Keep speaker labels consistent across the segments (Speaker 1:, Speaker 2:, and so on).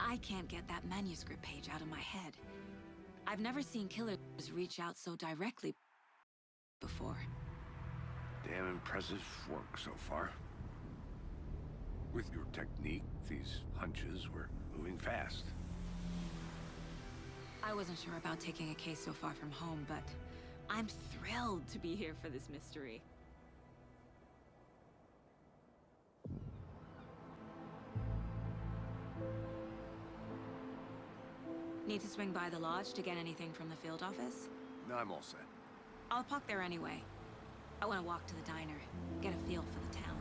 Speaker 1: I can't get that manuscript page out of my head. I've never seen killers reach out so directly before.
Speaker 2: Damn impressive work so far. With your technique, these hunches were moving fast.
Speaker 1: I wasn't sure about taking a case so far from home, but I'm thrilled to be here for this mystery. Need to swing by the lodge to get anything from the field office?
Speaker 2: No, I'm all set.
Speaker 1: I'll park there anyway. I want to walk to the diner, get a feel for the town.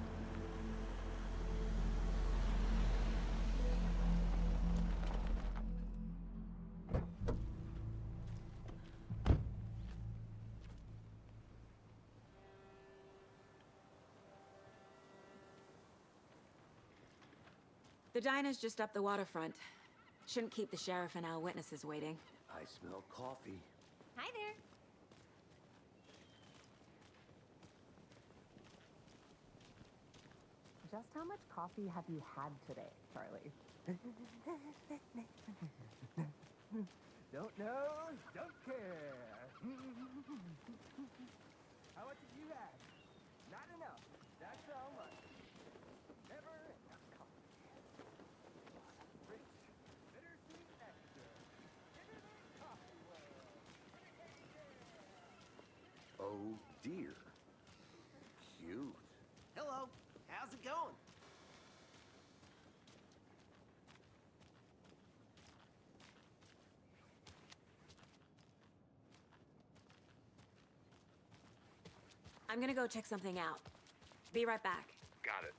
Speaker 1: The diner's just up the waterfront. Shouldn't keep the sheriff and our witnesses waiting.
Speaker 3: I smell coffee.
Speaker 4: Hi there.
Speaker 5: Just how much coffee have you had today, Charlie? Don't know, don't care. How much have you had? Not enough. That's how much. Never enough coffee. Rich, bittersweet nectar. Give me that coffee well.
Speaker 3: Oh dear. Cute.
Speaker 6: Hello. How's it going?
Speaker 1: I'm gonna go check something out. Be right back.
Speaker 2: Got it.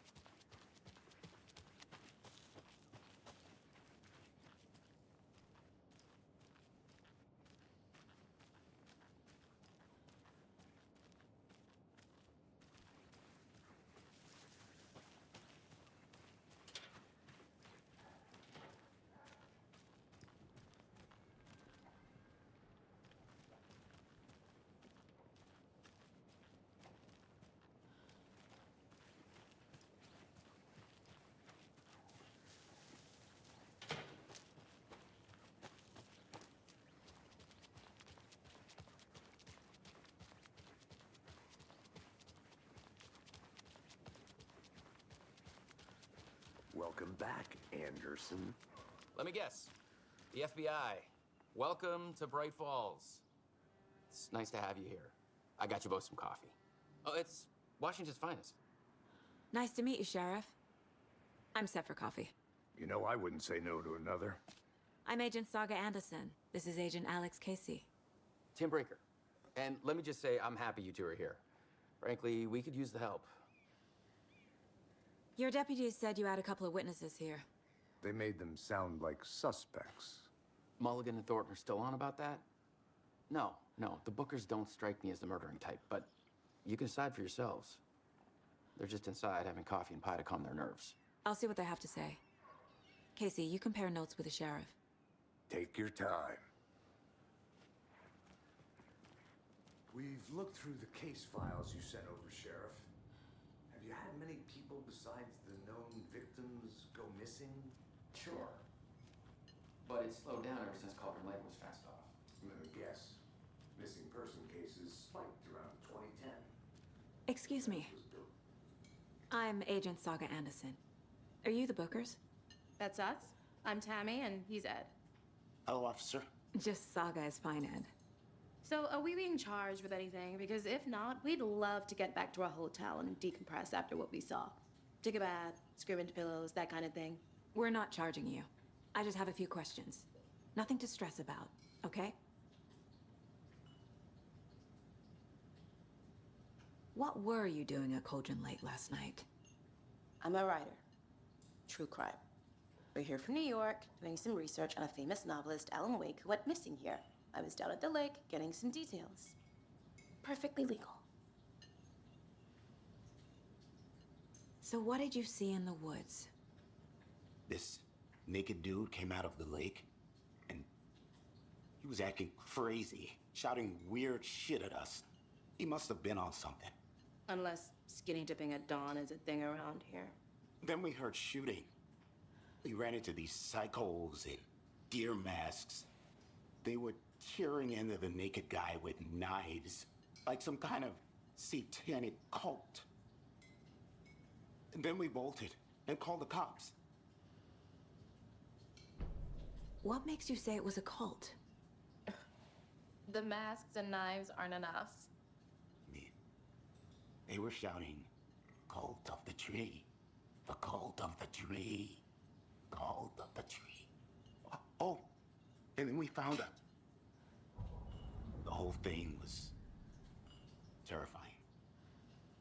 Speaker 3: Welcome back, Anderson.
Speaker 7: Let me guess. The FBI. Welcome to Bright Falls. It's nice to have you here. I got you both some coffee. Oh, it's Washington's finest.
Speaker 1: Nice to meet you, Sheriff. I'm set for coffee.
Speaker 2: You know, I wouldn't say no to another.
Speaker 1: I'm Agent Saga Anderson. This is Agent Alex Casey.
Speaker 7: Tim Breaker. And let me just say, I'm happy you two are here. Frankly, we could use the help.
Speaker 1: Your deputies said you had a couple of witnesses here.
Speaker 2: They made them sound like suspects.
Speaker 7: Mulligan and Thornton are still on about that? No, the Bookers don't strike me as the murdering type, but you can decide for yourselves. They're just inside having coffee and pie to calm their nerves.
Speaker 1: I'll see what they have to say. Casey, you compare notes with the sheriff.
Speaker 2: Take your time.
Speaker 3: We've looked through the case files you sent over, Sheriff. Have you had many people besides the known victims go missing?
Speaker 7: Sure. But it's slowed down ever since Cauldron Lake was fenced off.
Speaker 3: I'm gonna guess. Missing person cases spiked around 2010.
Speaker 1: Excuse me. I'm Agent Saga Anderson. Are you the Bookers?
Speaker 4: That's us. I'm Tammy, and he's Ed.
Speaker 8: Hello, officer.
Speaker 1: Just Saga is fine, Ed.
Speaker 4: So, are we being charged with anything? Because if not, we'd love to get back to our hotel and decompress after what we saw. Take a bath, scream into pillows, that kind of thing.
Speaker 1: We're not charging you. I just have a few questions. Nothing to stress about, okay? What were you doing at Cauldron Lake last night?
Speaker 9: I'm a writer. True crime. We're here from New York, doing some research on a famous novelist, Alan Wake, who went missing here. I was down at the lake, getting some details. Perfectly legal.
Speaker 1: So what did you see in the woods?
Speaker 8: This naked dude came out of the lake, and he was acting crazy, shouting weird shit at us. He must have been on something.
Speaker 4: Unless skinny dipping at dawn is a thing around here.
Speaker 8: Then we heard shooting. We ran into these psychos in deer masks. They were tearing into the naked guy with knives, like some kind of satanic cult. And then we bolted and called the cops.
Speaker 1: What makes you say it was a cult?
Speaker 4: The masks and knives aren't enough.
Speaker 8: They were shouting, "Cult of the tree, the cult of the tree, cult of the tree." Oh, and then we found out. The whole thing was terrifying.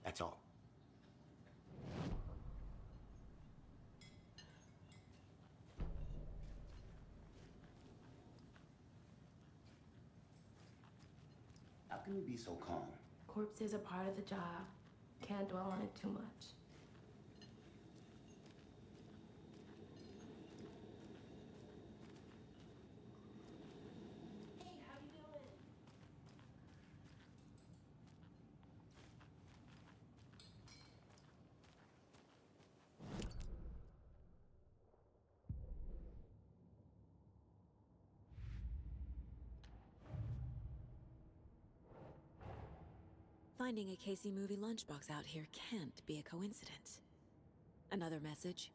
Speaker 8: That's all. How can you be so calm?
Speaker 4: Corpses are part of the job. Can't dwell on it too much.
Speaker 1: Finding a Casey movie lunchbox out here can't be a coincidence. Another message?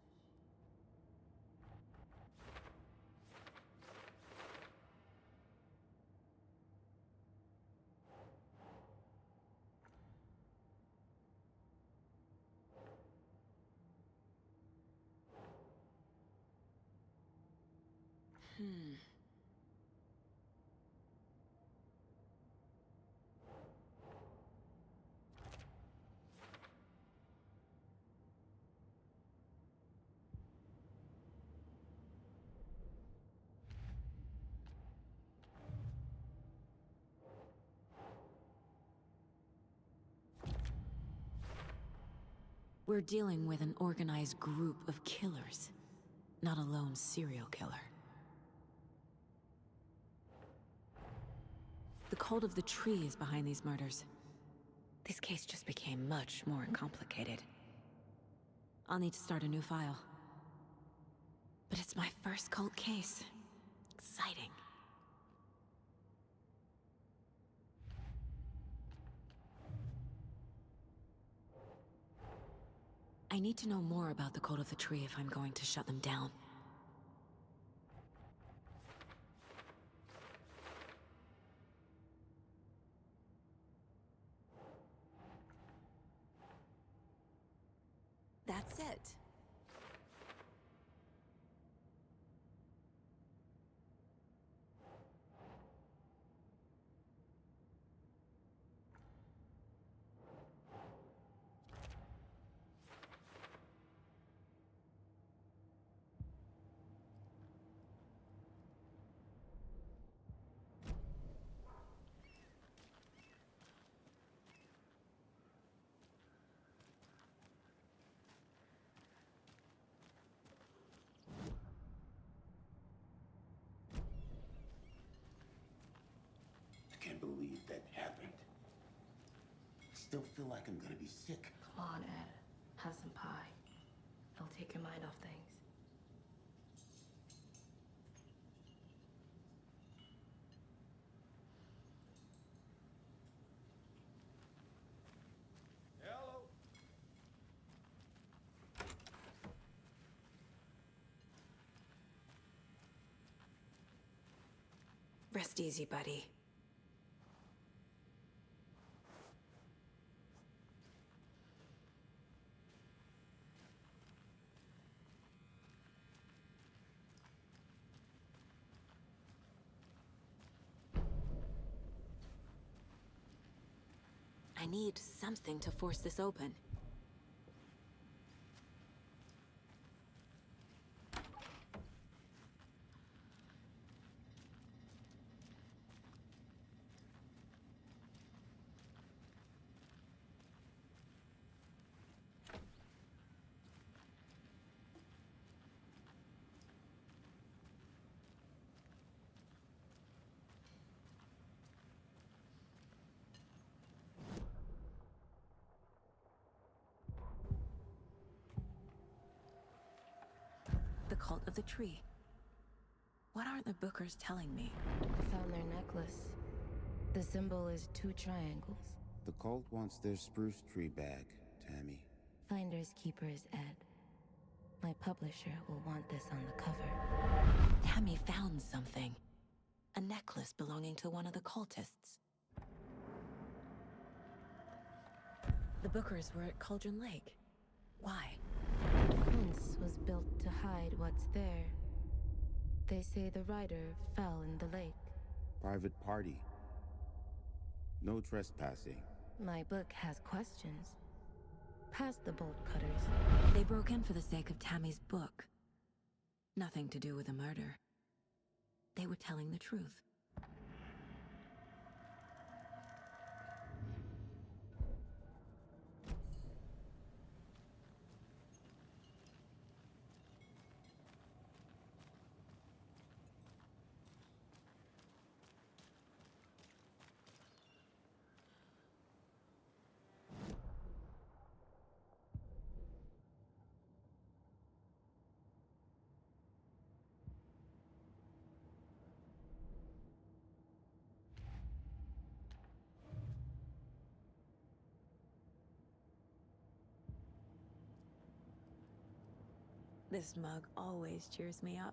Speaker 1: We're dealing with an organized group of killers, not a lone serial killer. The cult of the tree is behind these murders. This case just became much more complicated. I'll need to start a new file. But it's my first cult case. Exciting. I need to know more about the cult of the tree if I'm going to shut them down. That's it.
Speaker 8: I can't believe that happened. I still feel like I'm gonna be sick.
Speaker 4: Come on, Ed. Have some pie. It'll take your mind off things.
Speaker 5: Hello.
Speaker 1: Rest easy, buddy. I need something to force this open. the cult of the tree. What aren't the Bookers telling me?
Speaker 10: I found their necklace. The symbol is 2 triangles.
Speaker 11: The cult wants their spruce tree back, Tammy.
Speaker 10: Finders keepers, Ed. My publisher will want this on the cover.
Speaker 1: Tammy found something. A necklace belonging to one of the cultists. The Bookers were at Cauldron Lake. Why?
Speaker 10: The fence was built to hide what's there. They say the rider fell in the lake.
Speaker 11: Private party. No trespassing.
Speaker 10: My book has questions. Past the bolt cutters.
Speaker 1: They broke in for the sake of Tammy's book. Nothing to do with a murder. They were telling the truth. This mug always cheers me up.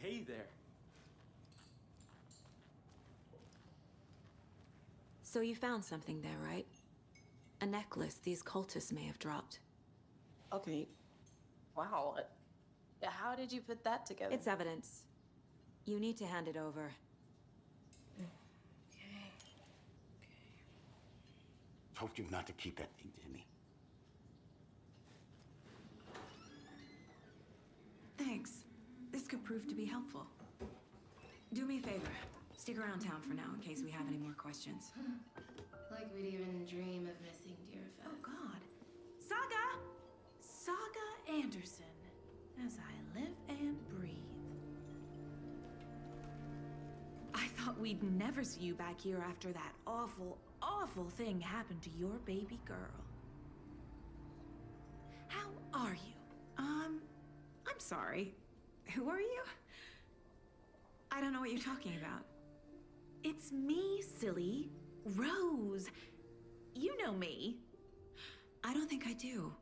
Speaker 12: Hey there.
Speaker 1: So you found something there, right? A necklace these cultists may have dropped.
Speaker 9: Okay. Wow. How did you put that together?
Speaker 1: It's evidence. You need to hand it over.
Speaker 8: Told you not to keep that thing, Jimmy.
Speaker 1: Thanks. This could prove to be helpful. Do me a favor. Stick around town for now in case we have any more questions.
Speaker 4: Like we'd even dream of missing dear Fez.
Speaker 13: Oh, God. Saga! Saga Anderson. As I live and breathe. I thought we'd never see you back here after that awful, awful thing happened to your baby girl. How are you? I'm sorry. Who are you? I don't know what you're talking about. It's me, silly. Rose. You know me.
Speaker 1: I don't think I do.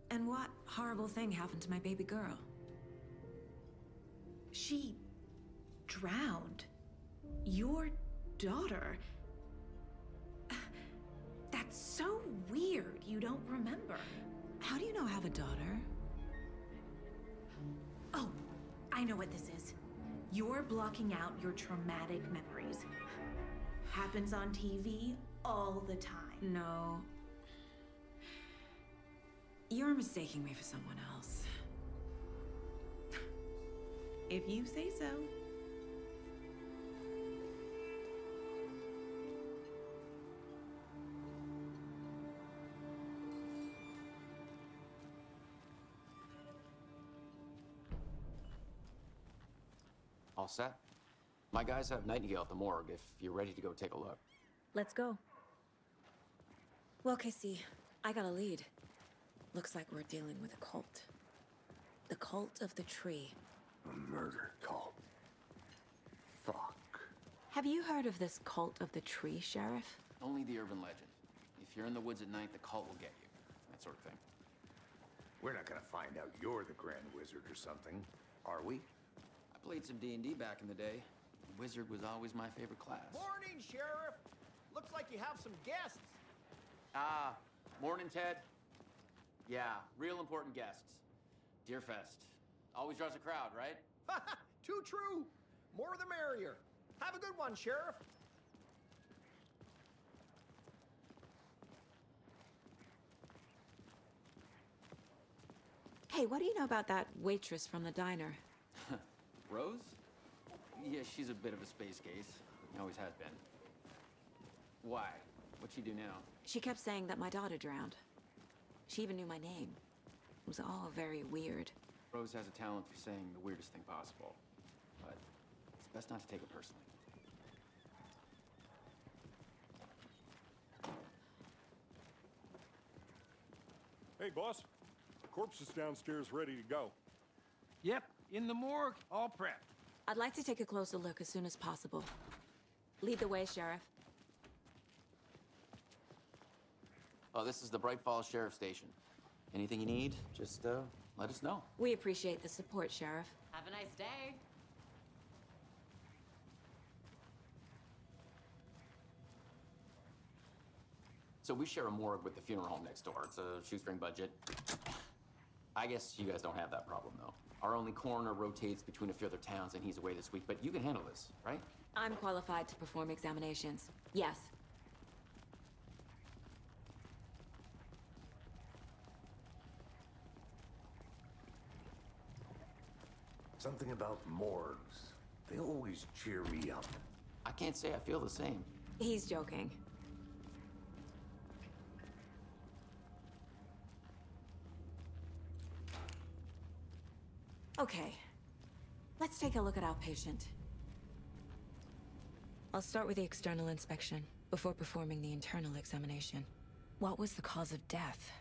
Speaker 1: And what horrible thing happened to my baby girl?
Speaker 13: She drowned. Your daughter. That's so weird you don't remember.
Speaker 1: How do you know I have a daughter?
Speaker 13: Oh, I know what this is. You're blocking out your traumatic memories. Happens on TV all the time.
Speaker 1: No. You're mistaking me for someone else.
Speaker 13: If you say so.
Speaker 7: All set? My guys have Nightingale at the morgue if you're ready to go take a look.
Speaker 1: Let's go. Well, Casey, I got a lead. Looks like we're dealing with a cult. The cult of the tree.
Speaker 2: A murder cult. Fuck.
Speaker 1: Have you heard of this cult of the tree, Sheriff?
Speaker 7: Only the urban legend. If you're in the woods at night, the cult will get you. That sort of thing.
Speaker 3: We're not gonna find out you're the Grand Wizard or something, are we?
Speaker 7: I played some D&D back in the day. Wizard was always my favorite class.
Speaker 6: Morning, Sheriff. Looks like you have some guests.
Speaker 7: Ah, morning, Ted. Yeah, real important guests. Deerfest. Always draws a crowd, right?
Speaker 6: Too true. More the merrier. Have a good one, Sheriff.
Speaker 1: Hey, what do you know about that waitress from the diner?
Speaker 7: Rose? Yeah, she's a bit of a space case. He always has been. Why? What'd she do now?
Speaker 1: She kept saying that my daughter drowned. She even knew my name. It was all very weird.
Speaker 7: Rose has a talent for saying the weirdest thing possible. But it's best not to take it personally.
Speaker 12: Hey, boss. Corpse is downstairs ready to go.
Speaker 14: Yep, in the morgue, all prepped.
Speaker 1: I'd like to take a closer look as soon as possible. Lead the way, Sheriff.
Speaker 7: Oh, this is the Bright Falls Sheriff Station. Anything you need, just let us know.
Speaker 1: We appreciate the support, Sheriff.
Speaker 9: Have a nice day.
Speaker 7: So we share a morgue with the funeral home next door. It's a shoestring budget. I guess you guys don't have that problem, though. Our only coroner rotates between a few other towns, and he's away this week. But you can handle this, right?
Speaker 1: I'm qualified to perform examinations. Yes.
Speaker 3: Something about morgues. They always cheer me up.
Speaker 7: I can't say I feel the same.
Speaker 1: He's joking. Okay. Let's take a look at our patient. I'll start with the external inspection before performing the internal examination. What was the cause of death?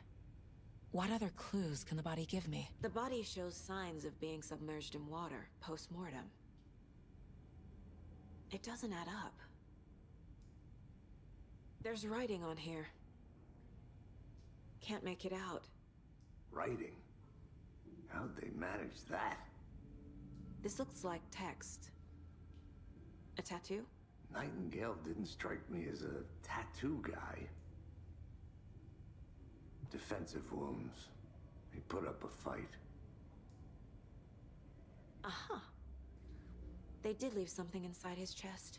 Speaker 1: What other clues can the body give me? The body shows signs of being submerged in water post-mortem. It doesn't add up. There's writing on here. Can't make it out.
Speaker 3: Writing? How'd they manage that?
Speaker 1: This looks like text. A tattoo?
Speaker 3: Nightingale didn't strike me as a tattoo guy. Defensive wounds. He put up a fight.
Speaker 1: Uh-huh. They did leave something inside his chest.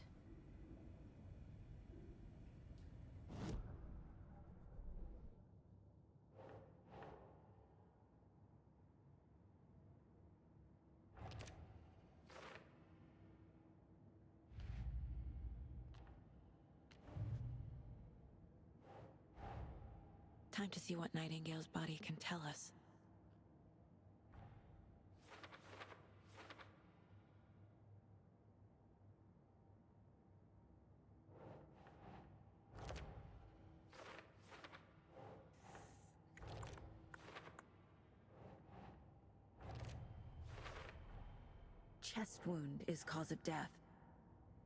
Speaker 1: Time to see what Nightingale's body can tell us. Chest wound is cause of death,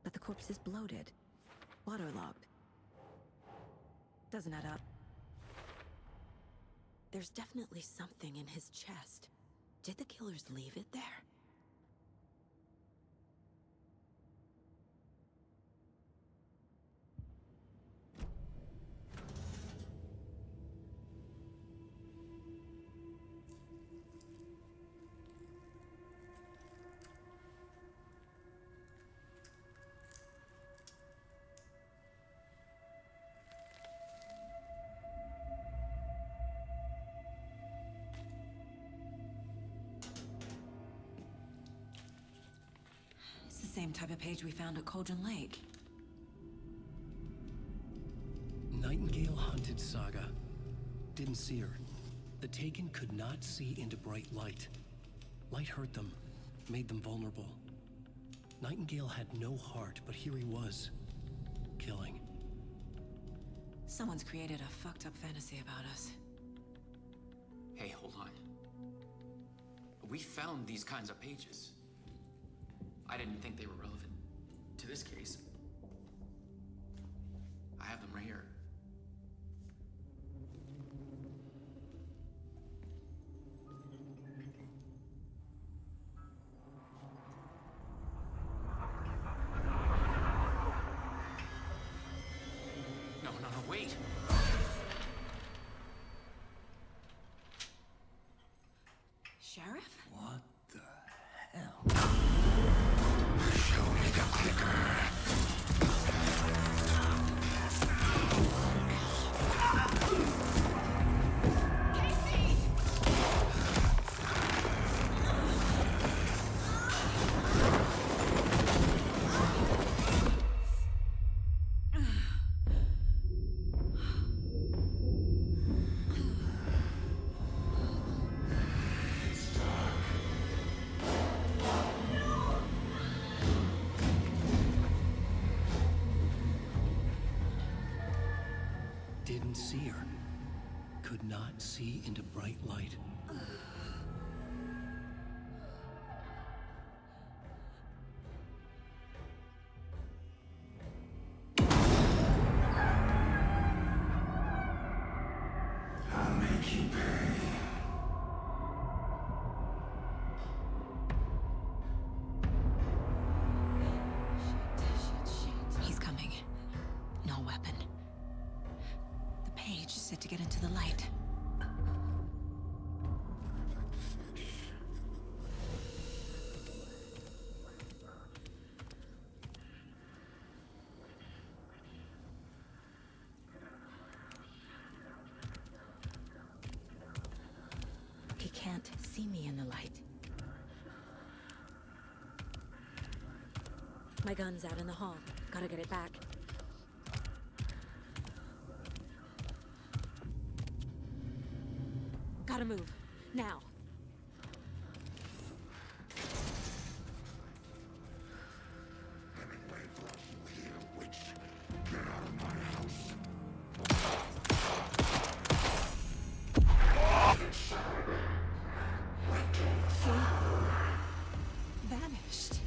Speaker 1: but the corpse is bloated, waterlogged. Doesn't add up. There's definitely something in his chest. Did the killers leave it there? Same type of page we found at Cauldron Lake.
Speaker 15: Nightingale hunted Saga. Didn't see her. The Taken could not see into bright light. Light hurt them, made them vulnerable. Nightingale had no heart, but here he was, killing.
Speaker 1: Someone's created a fucked up fantasy about us.
Speaker 7: Hey, hold on. We found these kinds of pages. I didn't think they were relevant to this case. I have them right here. No, wait!
Speaker 1: Sheriff?
Speaker 3: What the hell?
Speaker 8: Show me the clicker.
Speaker 15: didn't see her. Could not see into bright light.
Speaker 8: I'll make you pay.
Speaker 1: He's coming. No weapon. The page said to get into the light. He can't see me in the light. My gun's out in the hall. Gotta get it back. Gotta move. Now. He vanished.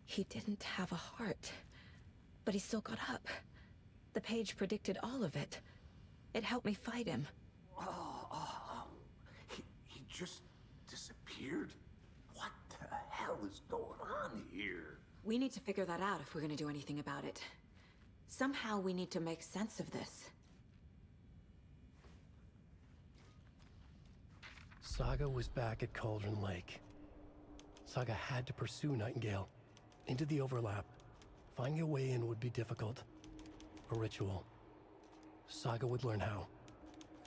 Speaker 1: He didn't have a heart, but he still got up. The page predicted all of it. It helped me fight him.
Speaker 3: He just disappeared? What the hell is going on here?
Speaker 1: We need to figure that out if we're gonna do anything about it. Somehow we need to make sense of this.
Speaker 15: Saga was back at Cauldron Lake. Saga had to pursue Nightingale. Into the overlap. Finding a way in would be difficult. A ritual. Saga would learn how.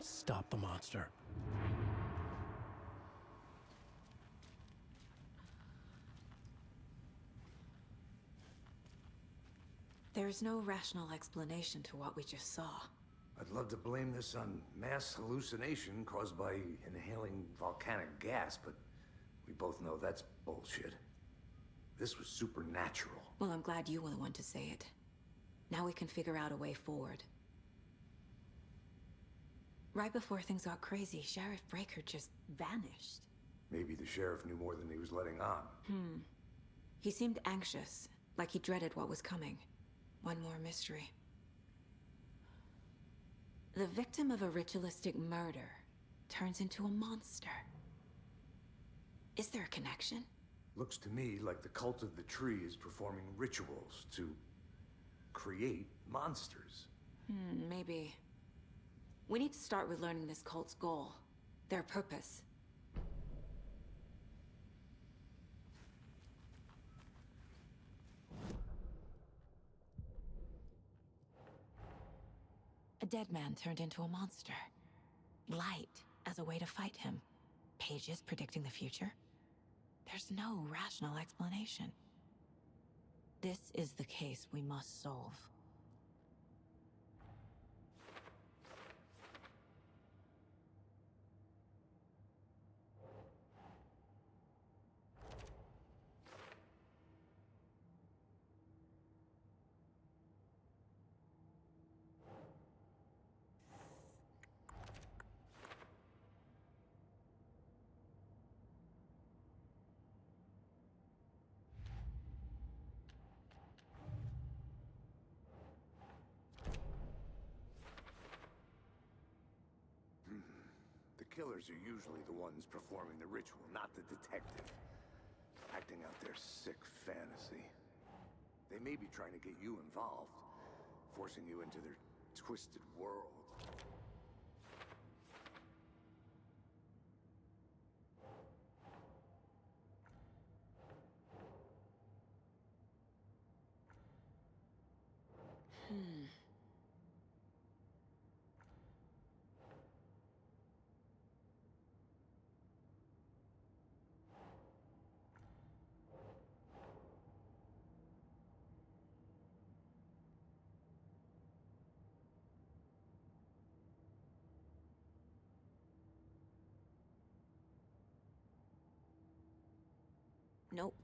Speaker 15: Stop the monster.
Speaker 1: There's no rational explanation to what we just saw.
Speaker 3: I'd love to blame this on mass hallucination caused by inhaling volcanic gas, but we both know that's bullshit. This was supernatural.
Speaker 1: Well, I'm glad you were the one to say it. Now we can figure out a way forward. Right before things got crazy, Sheriff Breaker just vanished.
Speaker 3: Maybe the sheriff knew more than he was letting on.
Speaker 1: He seemed anxious, like he dreaded what was coming. One more mystery. The victim of a ritualistic murder turns into a monster. Is there a connection?
Speaker 3: Looks to me like the cult of the tree is performing rituals to create monsters.
Speaker 1: Maybe. We need to start with learning this cult's goal, their purpose. A dead man turned into a monster. Light as a way to fight him. Pages predicting the future? There's no rational explanation. This is the case we must solve.
Speaker 3: The killers are usually the ones performing the ritual, not the detective. Acting out their sick fantasy. They may be trying to get you involved, forcing you into their twisted world.
Speaker 1: Nope.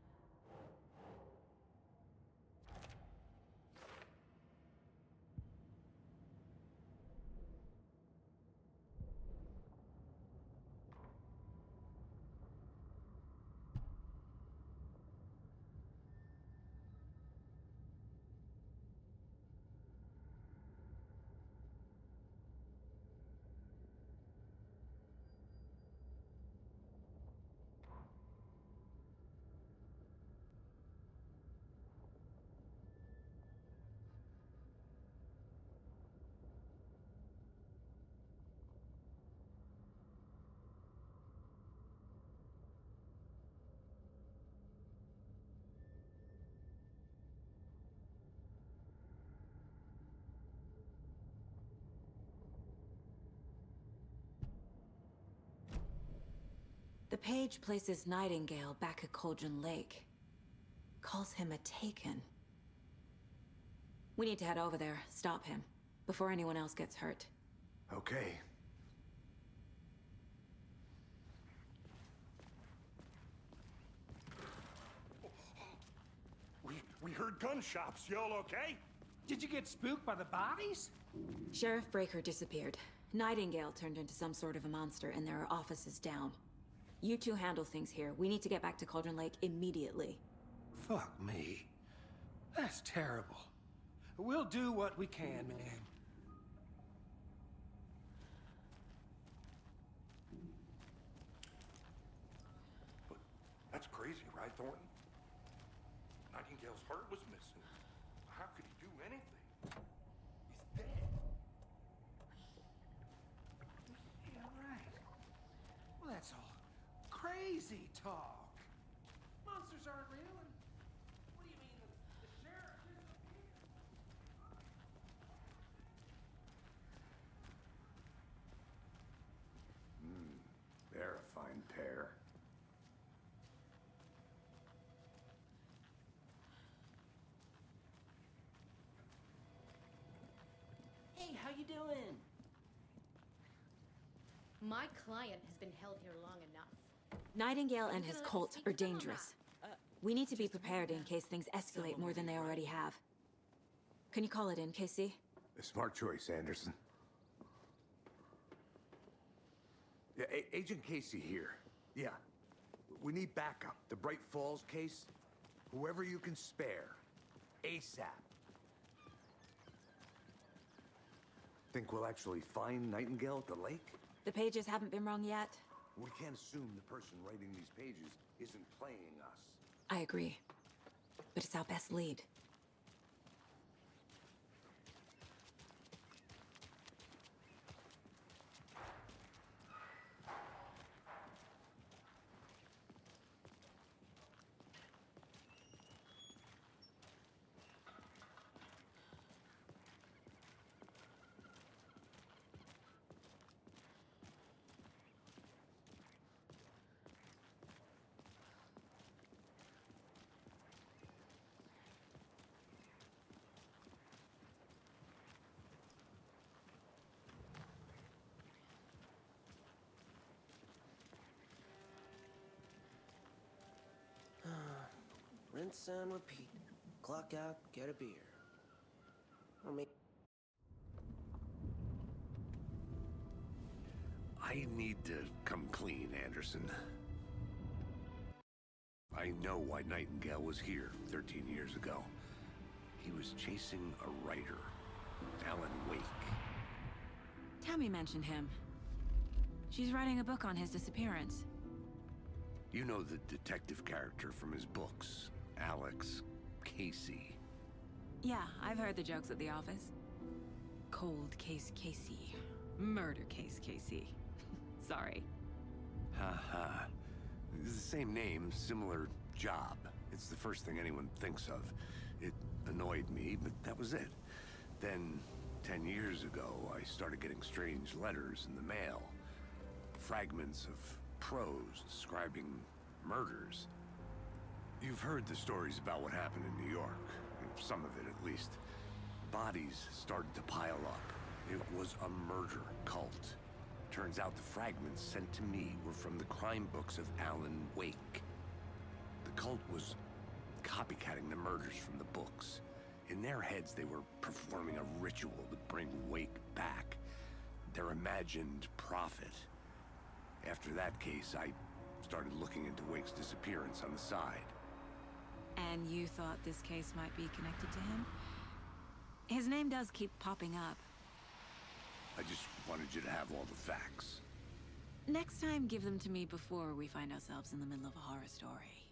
Speaker 1: The page places Nightingale back at Cauldron Lake. Calls him a Taken. We need to head over there, stop him, before anyone else gets hurt.
Speaker 3: Okay.
Speaker 12: We heard gunshots. Y'all okay?
Speaker 14: Did you get spooked by the bodies?
Speaker 1: Sheriff Breaker disappeared. Nightingale turned into some sort of a monster, and there are offices down. You two handle things here. We need to get back to Cauldron Lake immediately.
Speaker 14: Fuck me. That's terrible. We'll do what we can, man.
Speaker 12: But that's crazy, right, Thornton? Nightingale's heart was missing. How could he do anything? He's dead.
Speaker 14: Yeah, right. Well, that's all crazy talk. Monsters aren't real, and what do you mean the sheriff disappeared?
Speaker 3: They're a fine pair.
Speaker 16: Hey, how you doing?
Speaker 4: My client has been held here long enough.
Speaker 1: Nightingale and his cult are dangerous. We need to be prepared in case things escalate more than they already have. Can you call it in, KC?
Speaker 3: A smart choice, Anderson. Yeah, Agent Casey here. Yeah. We need backup. The Bright Falls case. Whoever you can spare. ASAP. Think we'll actually find Nightingale at the lake?
Speaker 1: The pages haven't been rung yet.
Speaker 3: We can't assume the person writing these pages isn't playing us.
Speaker 1: I agree. But it's our best lead.
Speaker 16: Rinse and repeat. Clock out, get a beer. Or maybe...
Speaker 2: I need to come clean, Anderson. I know why Nightingale was here 13 years ago. He was chasing a writer, Alan Wake.
Speaker 1: Tammy mentioned him. She's writing a book on his disappearance.
Speaker 2: You know the detective character from his books, Alex Casey.
Speaker 1: Yeah, I've heard the jokes at the office. Cold case Casey. Murder case Casey. Sorry.
Speaker 2: Ha. It's the same name, similar job. It's the first thing anyone thinks of. It annoyed me, but that was it. Then, 10 years ago, I started getting strange letters in the mail. Fragments of prose describing murders. You've heard the stories about what happened in New York. Some of it, at least. Bodies started to pile up. It was a murder cult. Turns out the fragments sent to me were from the crime books of Alan Wake. The cult was copycatting the murders from the books. In their heads, they were performing a ritual to bring Wake back. Their imagined prophet. After that case, I started looking into Wake's disappearance on the side.
Speaker 1: And you thought this case might be connected to him? His name does keep popping up.
Speaker 2: I just wanted you to have all the facts.
Speaker 1: Next time, give them to me before we find ourselves in the middle of a horror story.